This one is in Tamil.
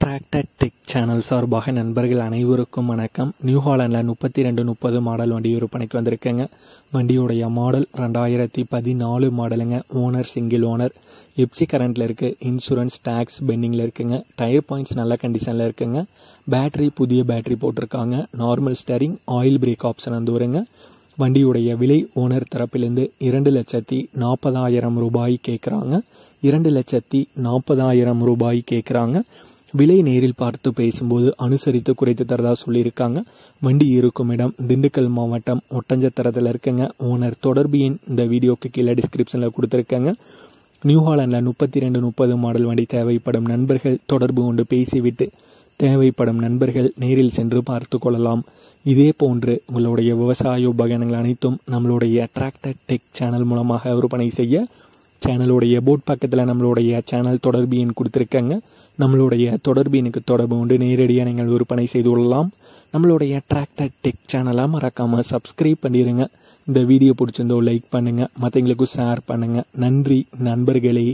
அட்ராக்டட் டெக் சேனல் சார்பாக நண்பர்கள் அனைவருக்கும் வணக்கம். நியூ ஹாலண்டில் 3230 மாடல் வண்டி விற்பனைக்கு வந்திருக்கேங்க. வண்டியுடைய மாடல் 2014 மாடலுங்க. Owner single owner. எப்சி கரண்ட்டில் இருக்குது. இன்சூரன்ஸ் டேக்ஸ் பெண்டிங்கில் இருக்குங்க. டயர் பாயிண்ட்ஸ் நல்ல கண்டிஷனில் இருக்குங்க. பேட்டரி புதிய பேட்டரி போட்டிருக்காங்க. Normal steering, oil break option வந்து வருங்க. வண்டியுடைய விலை ஓனர் தரப்பிலிருந்து 2,40,000 ரூபாய் கேட்குறாங்க. 2,40,000 ரூபாய் கேட்குறாங்க. விலை நேரில் பார்த்து பேசும்போது அனுசரித்து குறைத்து தரதா சொல்லியிருக்காங்க. வண்டி இருக்கும் இடம் திண்டுக்கல் மாவட்டம் ஒட்டஞ்சத்திரத்தில் இருக்குங்க. ஓனர் தொடர்பு எண் இந்த வீடியோக்கு கீழே டிஸ்கிரிப்ஷனில் கொடுத்துருக்காங்க. நியூ ஹாலண்டில் 3230 மாடல் வண்டி தேவைப்படும் நண்பர்கள் தொடர்பு கொண்டு பேசிவிட்டு தேவைப்படும் நண்பர்கள் நேரில் சென்று பார்த்து கொள்ளலாம். இதே போன்று உங்களுடைய விவசாய உபகரணங்கள் அனைத்தும் நம்மளுடைய அட்ராக்டட் டெக் சேனல் மூலமாக விற்பனை செய்ய சேனலுடைய போர்ட் பக்கத்தில் நம்மளுடைய சேனல் தொடர்பு எண் கொடுத்துருக்காங்க. நம்மளுடைய தொடர்பு எண்ணுக்கு தொடர்பு கொண்டு நேரடியாக நீங்கள் விற்பனை செய்து கொள்ளலாம். நம்மளுடைய அட்ராக்டட் டெக் சேனலை மறக்காமல் சப்ஸ்கிரைப் பண்ணிடுங்க. இந்த வீடியோ பிடிச்சிருந்தோ லைக் பண்ணுங்கள், மற்றவங்களுக்கும் ஷேர் பண்ணுங்கள். நன்றி நண்பர்களே.